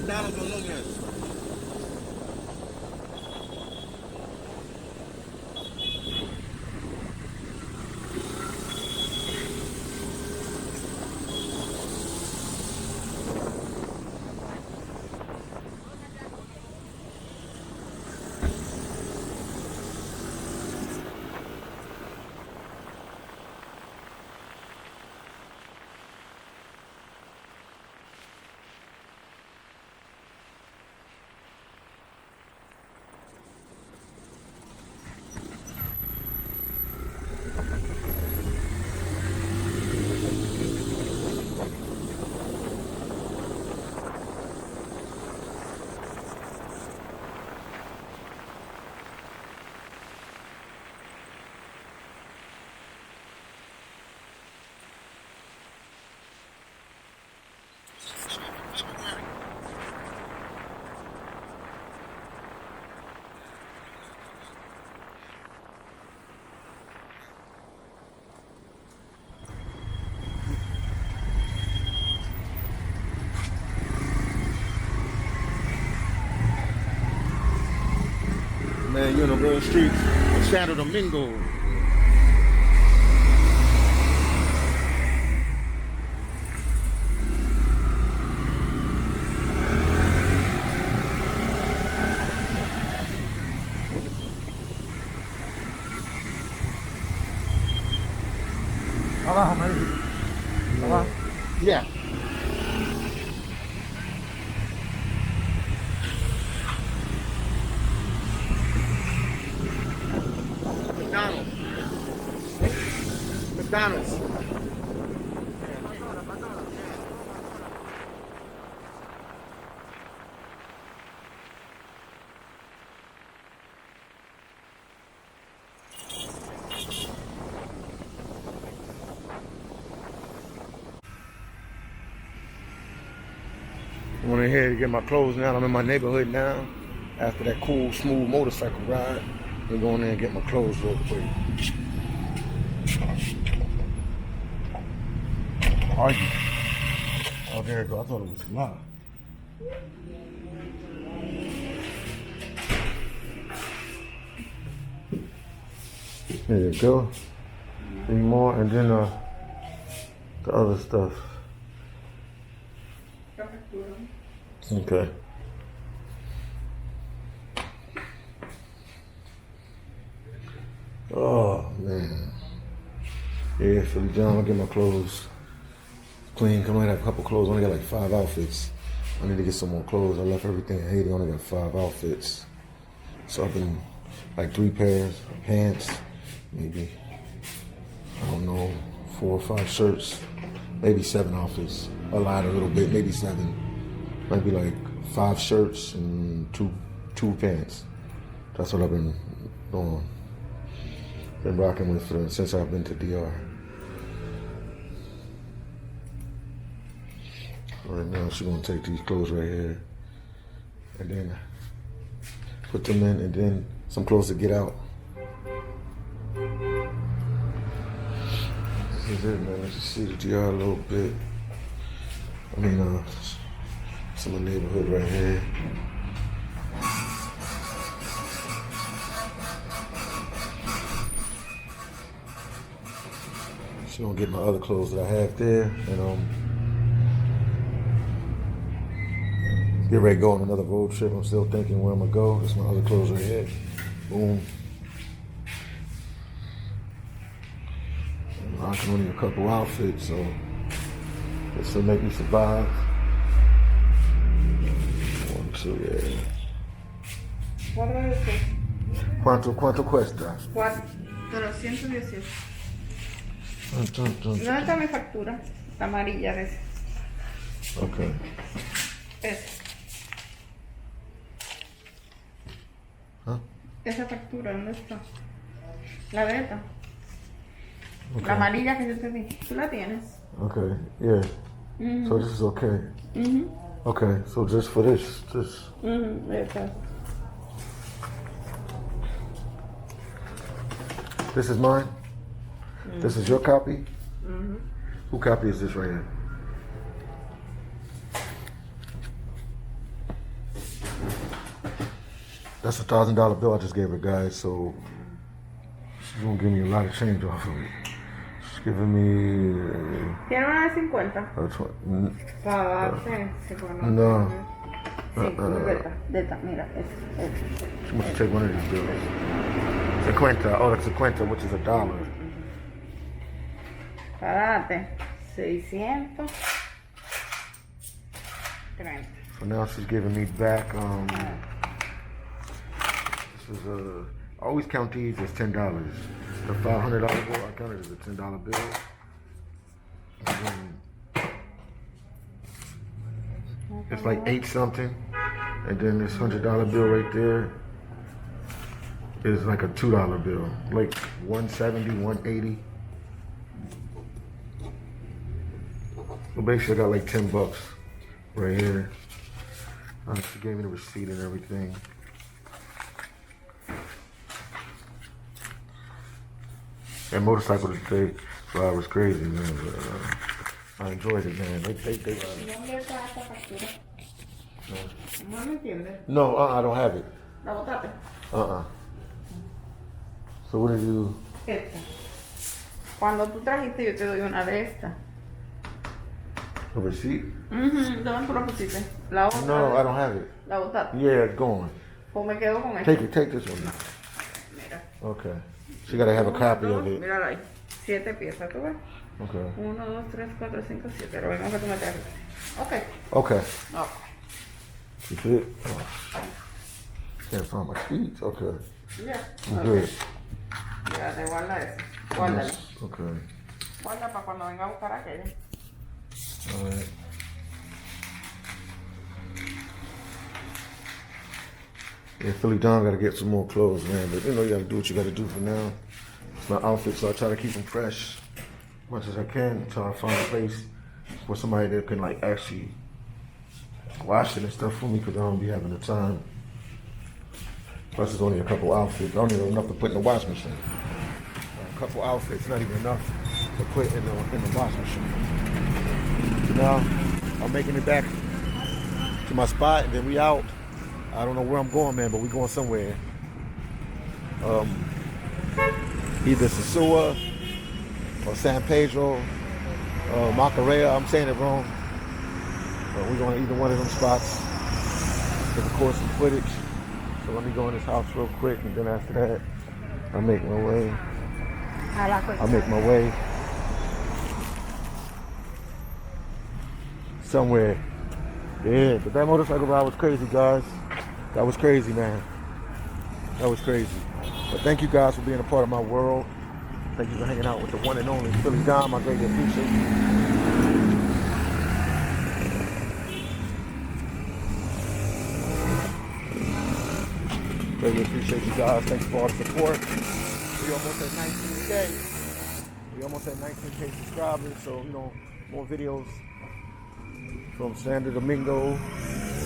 McDonald's Colonias. Man, you're on the road streets of Santo Domingo. Abajo, me dice. Abajo. Yeah. McDonald's. McDonald's. I went ahead to get my clothes now. I'm in my neighborhood now. After that cool, smooth motorcycle ride, I'm going in and get my clothes real quick. Oh, there it goes. I thought it was live. There you go. 3 more, and then the other stuff. Okay. Oh man. Yeah, Philly John, I'll get my clothes clean. Cause I only have a couple clothes. I only got like 5 outfits. I need to get some more clothes. I left everything in Haiti. I only got 5 outfits. So I've been like 3 pairs of pants, maybe, I don't know, 4 or 5 shirts, maybe 7 outfits. A lot, a little bit, maybe 7. Might be like 5 shirts and two pants. That's what I've been doing. Been rocking with since I've been to DR. Right now, she's gonna take these clothes right here, and then put them in, and then some clothes to get out. This is it, man. Let's just see the DR a little bit. I mean, some of the neighborhood right here. She's gonna get my other clothes that I have there, and get ready to go on another road trip. I'm still thinking where I'm gonna go. That's my other clothes right here. Boom. I can only a couple outfits, so this will make me survive. 1, 2, yeah. ¿Cuánto cuesta? 418. ¿Dónde está mi factura? La amarilla de ese. Okay. Esa. Huh? Esa factura, ¿dónde está? La de esta. Okay. La amarilla que yo te di. ¿Tú la tienes? Okay, yeah. So this is okay. Okay, so just for this. Esa. This is mine? This is your copy? Who copy is this right here? That's $1,000 bill I just gave her, guys, so she's gonna give me a lot of change off of it. She's giving me... ¿Tiene una de 50? Para darte... No. Sí, de esta, mira, esta. She must take one of these bills. 50, oh, that's 50, which is $1. Para darte 630. So now she's giving me back, this is I always count these as $10. The $500 bill, I count it as a $10 bill. And then it's like 8 something. And then this $100 bill right there is like a $2 bill. Like 170, 180. So basically I got like 10 bucks right here. She gave me the receipt and everything. That motorcycle today ride was crazy, man. But, I enjoyed it, man. They ¿Dónde está esta factura? No me entiendes. No, I don't have it. ¿La botaste? So what did you... Esta. Cuando tú trajiste yo te doy una de estas. A receipt? ¿Dónde tú la pusiste? La otra. No, I don't have it. ¿La botaste? Yeah, it's gone. Pues me quedo con esta. Take this one. Mira. Okay. She gotta have a copy of it. Mírala ahí. 7 piezas, ¿tú ves? Okay. 1, 2, 3, 4, 5, 7. Lo mismo que tú me traes. Ok. Okay. No. You fit? Oh. Can't find my keys. Okay. Ya. I'm Ok. good. Ya, te guarda eso. Guárdalo. Okay. Guarda para cuando venga a buscar aquello. All right. Yeah, Philly Don gotta get some more clothes, man. But you know, you gotta do what you gotta do for now. It's my outfit, so I try to keep them fresh as much as I can. Try to find a place for somebody that can like actually wash it and stuff for me, because I don't be having the time. Plus, it's only a couple outfits. I don't even have enough to put in the wash machine. A couple outfits, not even enough to put in the wash machine. So now, I'm making it back to my spot, and then we out. I don't know where I'm going, man, but we going somewhere. Either Sosua or San Pedro, Macarena. I'm saying it wrong. But we're going to either one of them spots to record some footage. So let me go in this house real quick, and then after that, I'll make my way. I'll make my way somewhere. Yeah, but that motorcycle ride was crazy, guys. That was crazy, man. That was crazy. But thank you guys for being a part of my world. Thank you for hanging out with the one and only Philly Dom. I greatly appreciate you. Greatly appreciate you guys. Thanks for all the support. We almost at 19K. We almost at 19K subscribers. So, you know, more videos from Santo Domingo,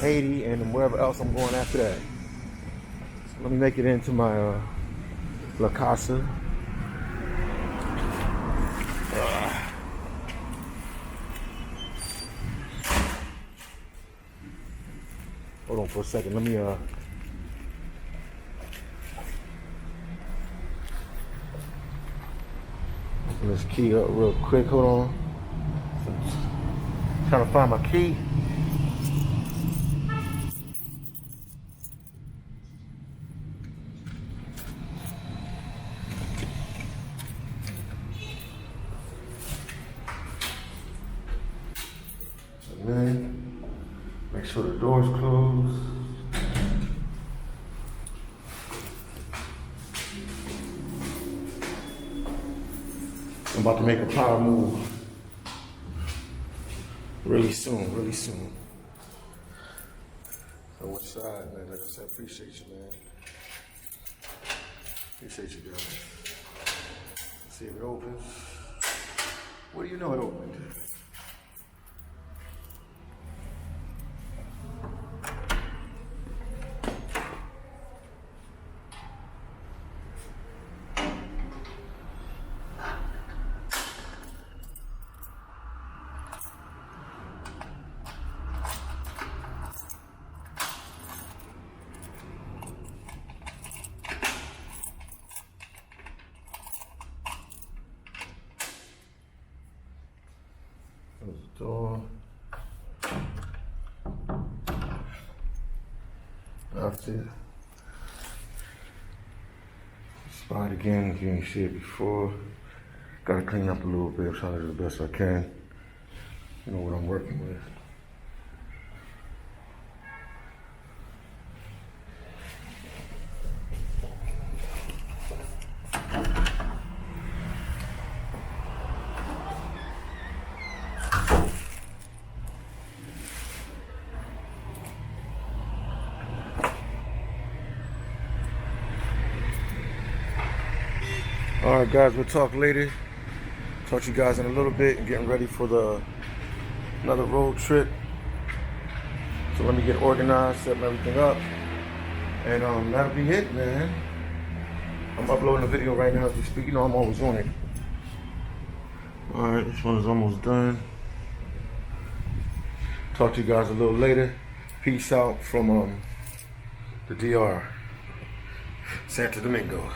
Haiti, and wherever else I'm going after that. So let me make it into my La Casa. Hold on for a second. Let me open this key up real quick. Hold on. Trying to find my key. And then make sure the door's closed. I'm about to make a power move. Really soon, really soon. So which side, man? Like I said, appreciate you, man. Appreciate you guys. See if it opens. What do you know it opened? Close the door. That's it. Spot again, if you ain't see it before. Gotta clean up a little bit, I'm trying to do the best I can. You know what I'm working with. All right, guys, we'll talk later. Talk to you guys in a little bit and getting ready for another road trip. So let me get organized, setting everything up. And that'll be it, man. I'm uploading a video right now as we speak. You know I'm always on it. All right, this one is almost done. Talk to you guys a little later. Peace out from the DR, Santo Domingo.